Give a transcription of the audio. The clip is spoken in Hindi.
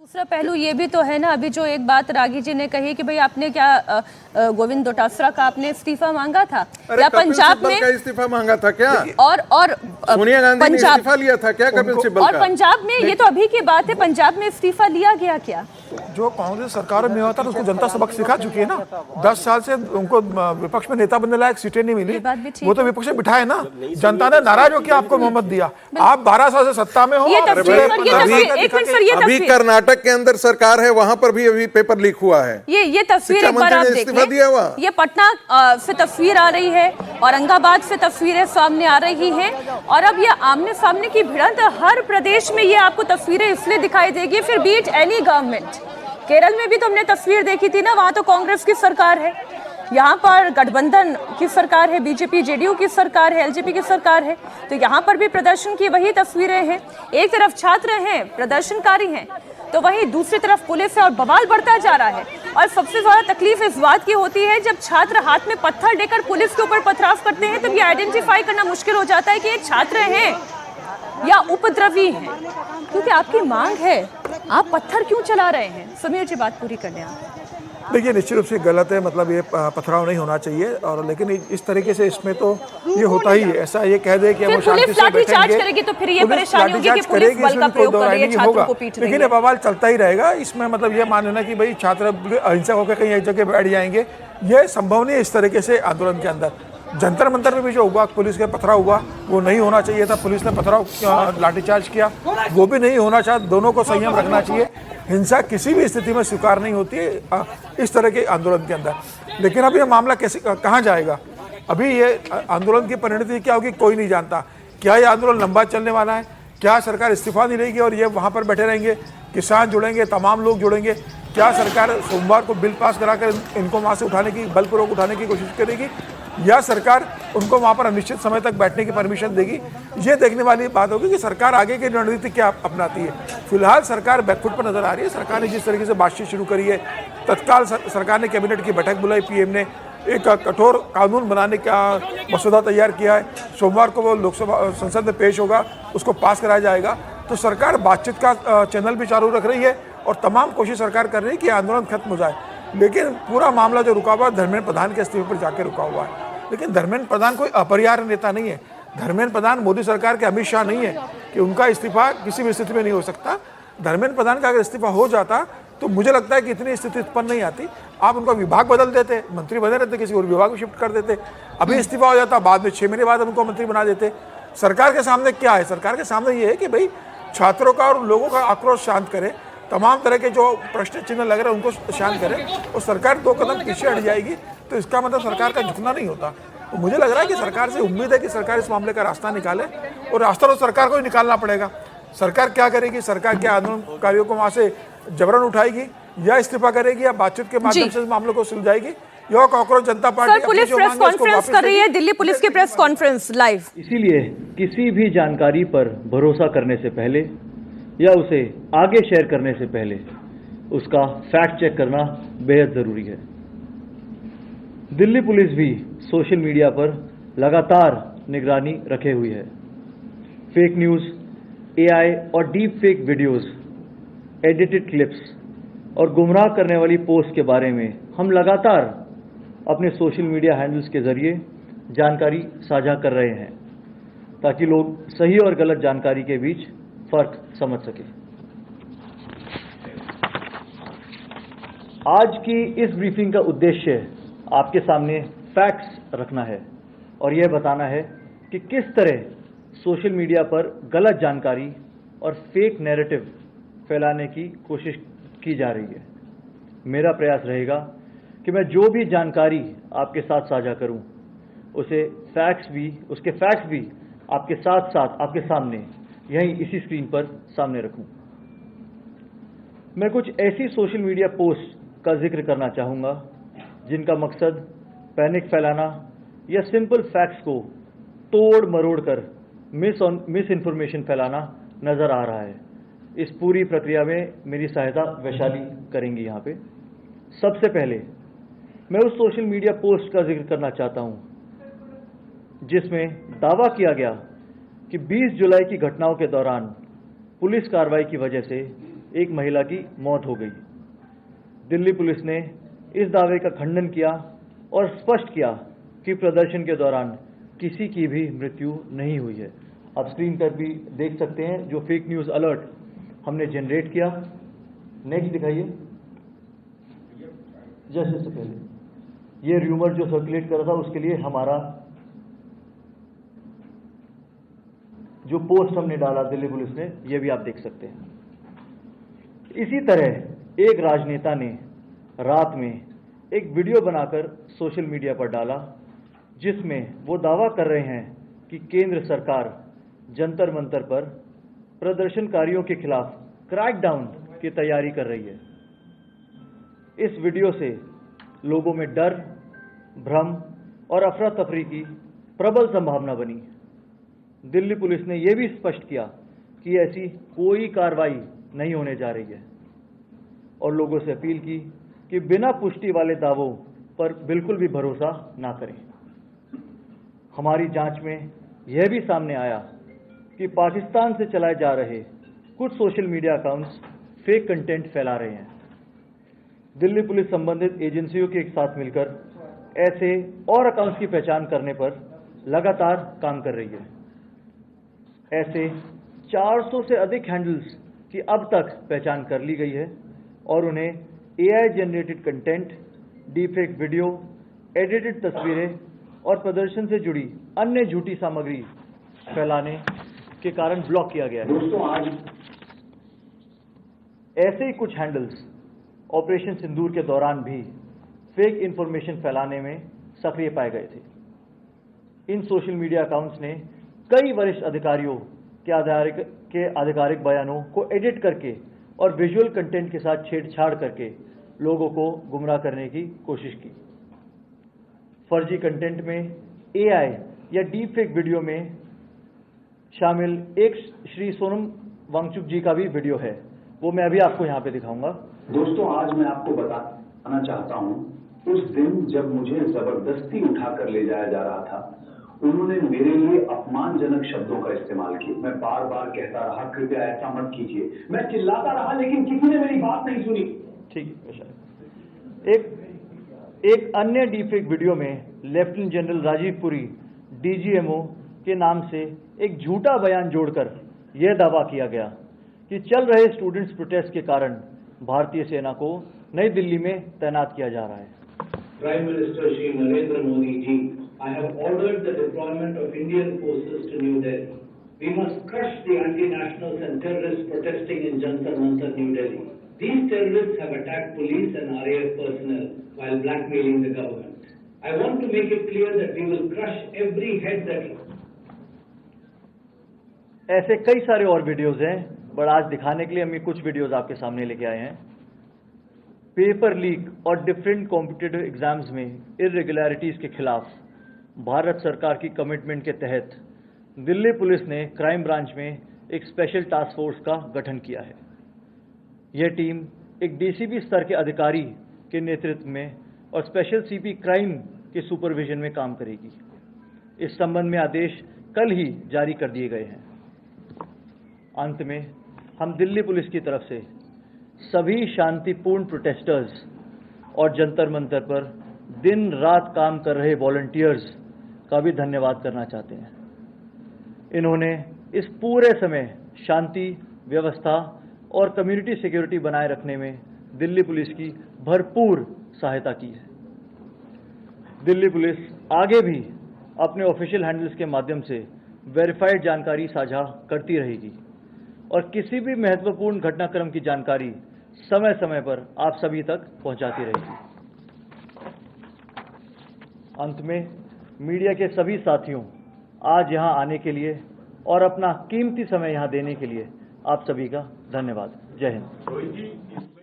दूसरा पहलू ये भी तो है ना, अभी जो एक बात रागी जी ने कही कि भाई आपने क्या गोविंद डोटासरा का आपने इस्तीफा मांगा था या पंजाब में इस्तीफा मांगा था क्या? और सोनिया गांधी ने इस्तीफा लिया था क्या कपिल सिब्बल का? और पंजाब में, ये तो अभी की बात है, पंजाब में इस्तीफा लिया गया क्या? जो कांग्रेस सरकार में होता है उसको जनता सबक सिखा चुकी है ना। 10 साल से उनको विपक्ष में नेता बनने लायक सीटें नहीं मिली, वो तो विपक्ष में बिठाए ना। जनता ने नाराज होकर आपको मोहम्मद दिया। आप 12 साल से सत्ता में हो। अभी कर्नाटक के अंदर सरकार है, वहां पर भी अभी पेपर लीक हुआ है। ये तस्वीर एक बार आप देख लें। ये पटना से तस्वीर आ रही है, औरंगाबाद से तस्वीरें सामने आ रही हैं, और अब ये आमने सामने की भिड़ंत हर प्रदेश में ये आपको तस्वीरें इसलिए दिखाई देगी। फिर बीट एनी गवर्नमेंट, केरल में भी तो हमने तस्वीर देखी थी ना, वहां तो कांग्रेस की सरकार है, यहाँ पर गठबंधन की सरकार है, बीजेपी जेडीयू की सरकार है, एलजेपी की सरकार है, तो यहाँ पर भी प्रदर्शन की वही तस्वीरें हैं। एक तरफ छात्र हैं, प्रदर्शनकारी हैं, तो वहीं दूसरी तरफ पुलिस है और बवाल बढ़ता जा रहा है। और सबसे ज्यादा तकलीफ इस बात की होती है जब छात्र हाथ में पत्थर लेकर पुलिस के ऊपर पथराव करते हैं, तब ये आइडेंटिफाई करना मुश्किल हो जाता है कि ये छात्र हैं या उपद्रवी हैं, क्योंकि आपकी मांग है, आप पत्थर क्यों चला रहे हैं? समीर जी बात पूरी कर लें आप। देखिए, निश्चित रूप से गलत है, मतलब ये पथराव नहीं होना चाहिए, और लेकिन इस तरीके से इसमें तो ये होता ही है। ऐसा ये कह दे कि हम शांति से बैठेंगे, करेगी तो फिर ये परेशानी होगी कि पुलिस बल का प्रयोग कर रही है, छात्रों को पीट रही है। लेकिन ये बवाल चलता ही रहेगा। इसमें मतलब ये मानना कि भाई छात्र अहिंसक होकर कहीं एक जगह बैठ जाएंगे, ये संभव नहीं है। इस तरीके से आंदोलन के अंदर जंतर मंतर में भी जो हुआ, पुलिस के पथराव हुआ, वो नहीं होना चाहिए था। पुलिस ने पथराव लाठीचार्ज किया, वो भी नहीं होना चाहिए। दोनों को संयम रखना चाहिए। हिंसा किसी भी स्थिति में स्वीकार नहीं होती है इस तरह के आंदोलन के अंदर। लेकिन अभी ये मामला कैसे कहाँ जाएगा, अभी ये आंदोलन की परिणति क्या होगी कोई नहीं जानता। क्या ये आंदोलन लंबा चलने वाला है? क्या सरकार इस्तीफा नहीं लेगी और ये वहाँ पर बैठे रहेंगे? किसान जुड़ेंगे, तमाम लोग जुड़ेंगे? क्या सरकार सोमवार को बिल पास कराकर इनको वहाँ से उठाने की, बलपूर्वक उठाने की कोशिश करेगी, या सरकार उनको वहाँ पर अनिश्चित समय तक बैठने की परमिशन देगी? ये देखने वाली बात होगी कि सरकार आगे की रणनीति क्या अपनाती है। फिलहाल सरकार बैकफुट पर नजर आ रही है। सरकार ने जिस तरीके से बातचीत शुरू करी है, तत्काल सरकार ने कैबिनेट की बैठक बुलाई, पीएम ने एक कठोर कानून बनाने का मसौदा तैयार किया है। सोमवार को वो लोकसभा संसद में पेश होगा, उसको पास कराया जाएगा। तो सरकार बातचीत का चैनल भी चालू रख रही है और तमाम कोशिश सरकार कर रही है कि आंदोलन खत्म हो जाए। लेकिन पूरा मामला जो रुका हुआ है धर्मेंद्र प्रधान के इस्तीफे पर जाकर रुका हुआ है। लेकिन धर्मेंद्र प्रधान कोई अपरिहार्य नेता नहीं है। धर्मेंद्र प्रधान मोदी सरकार के अमित शाह नहीं है कि उनका इस्तीफा किसी भी स्थिति में नहीं हो सकता। धर्मेंद्र प्रधान का अगर इस्तीफा हो जाता तो मुझे लगता है कि इतनी स्थिति उत्पन्न नहीं आती। आप उनका विभाग बदल देते, मंत्री बने रहते, किसी और विभाग को शिफ्ट कर देते। अभी इस्तीफा हो जाता, बाद में 6 महीने बाद उनको मंत्री बना देते। सरकार के सामने क्या है? सरकार के सामने ये है कि भाई छात्रों का और लोगों का आक्रोश शांत करे, तमाम तरह के जो प्रश्न चिन्ह लग रहे हैं उनको शांत करे, और सरकार 2 कदम पीछे हट जाएगी तो इसका मतलब सरकार का झुकना नहीं होता। तो मुझे लग रहा है कि सरकार से उम्मीद है कि सरकार इस मामले का रास्ता निकाले, और रास्ता तो सरकार को ही निकालना पड़ेगा। सरकार क्या करेगी? सरकार क्या आंदोलनकारियों को वहां से जबरन उठाएगी, या इस्तीफा करेगी, या बातचीत के माध्यम से इस मामले को सुलझाएगी, या कांग्रेस जनता पार्टी पुलिस प्रेस कॉन्फ्रेंस कर रही है, दिल्ली पुलिस की प्रेस कॉन्फ्रेंस लाइव। इसीलिए किसी भी जानकारी पर भरोसा करने से पहले या उसे आगे शेयर करने से पहले उसका फैक्ट चेक करना बेहद ज़रूरी है। दिल्ली पुलिस भी सोशल मीडिया पर लगातार निगरानी रखे हुई है। फेक न्यूज़, एआई और deep fake videos, edited clips और गुमराह करने वाली पोस्ट के बारे में हम लगातार अपने सोशल मीडिया हैंडल्स के ज़रिए जानकारी साझा कर रहे हैं, ताकि लोग सही और गलत जानकारी के बीच फ़र्क समझ सकें। आज की इस ब्रीफिंग का उद्देश्य आपके सामने फैक्ट्स रखना है और यह बताना है कि किस तरह सोशल मीडिया पर गलत जानकारी और फेक नैरेटिव फैलाने की कोशिश की जा रही है। मेरा प्रयास रहेगा कि मैं जो भी जानकारी आपके साथ साझा करूं, उसके फैक्ट्स भी आपके साथ साथ आपके सामने यहीं इसी स्क्रीन पर सामने रखूं। मैं कुछ ऐसी सोशल मीडिया पोस्ट का जिक्र करना चाहूँगा जिनका मकसद पैनिक फैलाना या सिंपल फैक्ट्स को तोड़ मरोड़ कर मिस इन्फॉर्मेशन फैलाना नज़र आ रहा है। इस पूरी प्रक्रिया में मेरी सहायता वैशाली करेंगी। यहाँ पे सबसे पहले मैं उस सोशल मीडिया पोस्ट का जिक्र करना चाहता हूँ जिसमें दावा किया गया कि 20 जुलाई की घटनाओं के दौरान पुलिस कार्रवाई की वजह से एक महिला की मौत हो गई। दिल्ली पुलिस ने इस दावे का खंडन किया और स्पष्ट किया कि प्रदर्शन के दौरान किसी की भी मृत्यु नहीं हुई है। आप स्क्रीन पर भी देख सकते हैं जो फेक न्यूज़ अलर्ट हमने जनरेट किया। नेक्स्ट दिखाइए। जस्ट इससे पहले ये र्यूमर जो सर्कुलेट कर रहा था उसके लिए हमारा जो पोस्ट हमने डाला दिल्ली पुलिस ने, ये भी आप देख सकते हैं। इसी तरह एक राजनेता ने रात में एक वीडियो बनाकर सोशल मीडिया पर डाला जिसमें वो दावा कर रहे हैं कि केंद्र सरकार जंतर मंतर पर प्रदर्शनकारियों के खिलाफ क्रैकडाउन की तैयारी कर रही है। इस वीडियो से लोगों में डर, भ्रम और अफरा तफरी की प्रबल संभावना बनी। दिल्ली पुलिस ने यह भी स्पष्ट किया कि ऐसी कोई कार्रवाई नहीं होने जा रही है और लोगों से अपील की कि बिना पुष्टि वाले दावों पर बिल्कुल भी भरोसा ना करें। हमारी जांच में यह भी सामने आया कि पाकिस्तान से चलाए जा रहे कुछ social media accounts fake content फैला रहे हैं। दिल्ली पुलिस संबंधित एजेंसियों के एक साथ मिलकर ऐसे और अकाउंट्स की पहचान करने पर लगातार काम कर रही है। ऐसे 400 से अधिक हैंडल्स की अब तक पहचान कर ली गई है और उन्हें AI generated content, deepfake video, edited तस्वीरें और प्रदर्शन से जुड़ी अन्य झूठी सामग्री फैलाने के कारण ब्लॉक किया गया है। दोस्तों, आज ऐसे ही कुछ हैंडल्स ऑपरेशन सिंदूर के दौरान भी फेक इंफॉर्मेशन फैलाने में सक्रिय पाए गए थे। इन सोशल मीडिया अकाउंट्स ने कई वरिष्ठ अधिकारियों के आधिकारिक बयानों को एडिट करके और विजुअल कंटेंट के साथ छेड़छाड़ करके लोगों को गुमराह करने की कोशिश की। फर्जी कंटेंट में AI या डीप फेक वीडियो में शामिल एक श्री सोनम वांगचुक जी का भी वीडियो है, वो मैं अभी आपको यहाँ पे दिखाऊंगा। दोस्तों, आज मैं आपको बताना चाहता हूँ, उस दिन जब मुझे जबरदस्ती उठाकर ले जाया जा रहा था, उन्होंने मेरे लिए अपमानजनक शब्दों का इस्तेमाल किया। मैं बार बार कहता रहा, कृपया ऐसा मत कीजिए। मैं चिल्लाता रहा, लेकिन किसी ने मेरी बात नहीं सुनी। ठीक है। एक अन्य डीफेक वीडियो में lieutenant general Rajiv Puri DGMO के नाम से एक झूठा बयान जोड़कर यह दावा किया गया कि चल रहे स्टूडेंट्स प्रोटेस्ट के कारण भारतीय सेना को नई दिल्ली में तैनात किया जा रहा है। Prime Minister Shri Narendra Modi ji, I have ordered the deployment of Indian forces to New Delhi. We must crush the anti-nationals and terrorists protesting in Jantar Mantar, New Delhi. These terrorists have attacked police and RAF personnel while blackmailing the government. I want to make it clear that we will crush every head that... ऐसे कई सारे और वीडियोस हैं, बट आज दिखाने के लिए हम कुछ वीडियोस आपके सामने लेके आए हैं। पेपर लीक और डिफरेंट कॉम्पिटिटिव एग्जाम्स में इरेगुलरिटीज के खिलाफ भारत सरकार की कमिटमेंट के तहत दिल्ली पुलिस ने क्राइम ब्रांच में एक स्पेशल टास्क फोर्स का गठन किया है। यह टीम एक DCP स्तर के अधिकारी के नेतृत्व में और स्पेशल CP क्राइम के सुपरविजन में काम करेगी। इस संबंध में आदेश कल ही जारी कर दिए गए हैं। अंत में हम दिल्ली पुलिस की तरफ से सभी शांतिपूर्ण प्रोटेस्टर्स और जंतर मंतर पर दिन रात काम कर रहे वॉलंटियर्स का भी धन्यवाद करना चाहते हैं। इन्होंने इस पूरे समय शांति, व्यवस्था और कम्युनिटी सिक्योरिटी बनाए रखने में दिल्ली पुलिस की भरपूर सहायता की है। दिल्ली पुलिस आगे भी अपने ऑफिशियल हैंडल्स के माध्यम से वेरीफाइड जानकारी साझा करती रहेगी और किसी भी महत्वपूर्ण घटनाक्रम की जानकारी समय समय पर आप सभी तक पहुंचाती रहेगी। अंत में मीडिया के सभी साथियों, आज यहां आने के लिए और अपना कीमती समय यहां देने के लिए आप सभी का धन्यवाद। जय हिंद।